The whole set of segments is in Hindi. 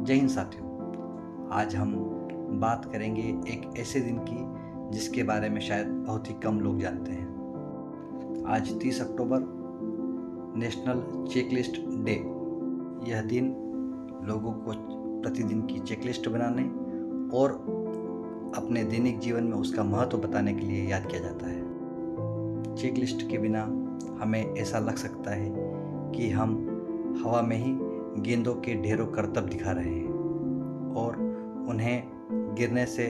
जय हिंद साथियों। आज हम बात करेंगे एक ऐसे दिन की जिसके बारे में शायद बहुत ही कम लोग जानते हैं। आज 30 अक्टूबर नेशनल चेकलिस्ट डे। यह दिन लोगों को प्रतिदिन की चेकलिस्ट बनाने और अपने दैनिक जीवन में उसका महत्व बताने के लिए याद किया जाता है। चेकलिस्ट के बिना हमें ऐसा लग सकता है कि हम हवा में ही गेंदों के ढेरों करतब दिखा रहे हैं और उन्हें गिरने से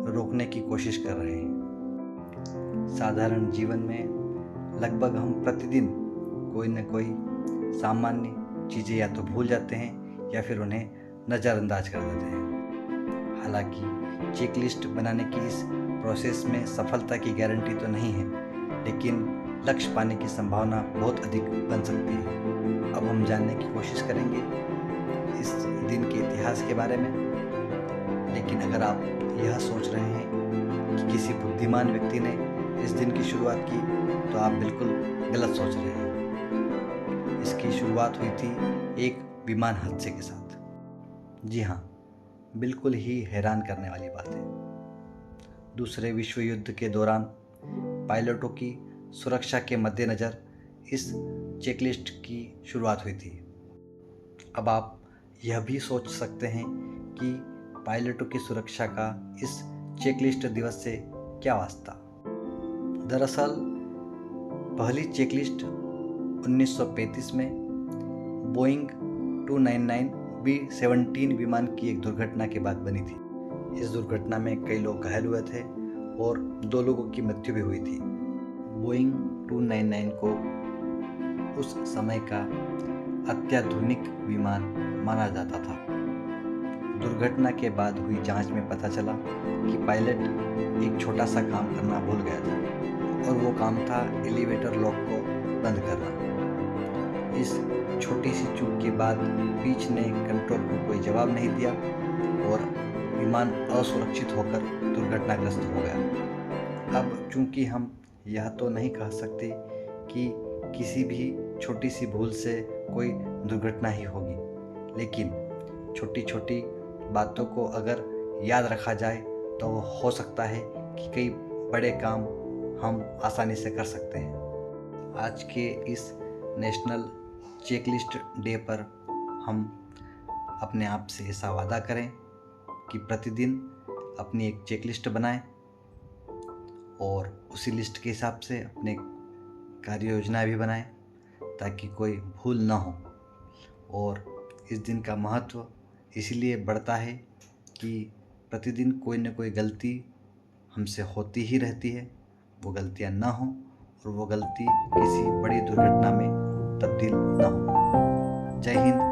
रोकने की कोशिश कर रहे हैं। साधारण जीवन में लगभग हम प्रतिदिन कोई न कोई सामान्य चीज़ें या तो भूल जाते हैं या फिर उन्हें नज़रअंदाज कर देते हैं। हालांकि चेकलिस्ट बनाने की इस प्रोसेस में सफलता की गारंटी तो नहीं है, लेकिन लक्ष्य पाने की संभावना बहुत अधिक बन सकती है। अब हम जानने की कोशिश करेंगे इस दिन के इतिहास के बारे में। लेकिन अगर आप यह सोच रहे हैं कि किसी बुद्धिमान व्यक्ति ने इस दिन की शुरुआत की, तो आप बिल्कुल गलत सोच रहे हैं। इसकी शुरुआत हुई थी एक विमान हादसे के साथ। जी हाँ, बिल्कुल ही हैरान करने वाली बात है। दूसरे विश्व युद्ध के दौरान पायलटों की सुरक्षा के मद्देनज़र इस चेकलिस्ट की शुरुआत हुई थी। अब आप यह भी सोच सकते हैं कि पायलटों की सुरक्षा का इस चेकलिस्ट दिवस से क्या वास्ता। दरअसल पहली चेकलिस्ट 1935 में बोइंग 299B-17 विमान की एक दुर्घटना के बाद बनी थी। इस दुर्घटना में कई लोग घायल हुए थे और 2 लोगों की मृत्यु भी हुई थी। बोइंग 299 को उस समय का अत्याधुनिक विमान माना जाता था। दुर्घटना के बाद हुई जांच में पता चला कि पायलट एक छोटा सा काम करना भूल गया था और वो काम था एलिवेटर लॉक को बंद करना। इस छोटी सी चूक के बाद पीच ने कंट्रोल को कोई जवाब नहीं दिया और विमान असुरक्षित होकर दुर्घटनाग्रस्त हो गया। अब चूंकि हम यह तो नहीं कह सकते कि किसी भी छोटी सी भूल से कोई दुर्घटना ही होगी, लेकिन छोटी छोटी बातों को अगर याद रखा जाए तो हो सकता है कि कई बड़े काम हम आसानी से कर सकते हैं। आज के इस नेशनल चेकलिस्ट डे पर हम अपने आप से ऐसा वादा करें कि प्रतिदिन अपनी एक चेकलिस्ट बनाएं और उसी लिस्ट के हिसाब से अपने कार्य योजना भी बनाएं ताकि कोई भूल ना हो। और इस दिन का महत्व इसीलिए बढ़ता है कि प्रतिदिन कोई न कोई गलती हमसे होती ही रहती है, वो गलतियां ना हो और वो गलती किसी बड़ी दुर्घटना में तब्दील ना हो। जय हिंद।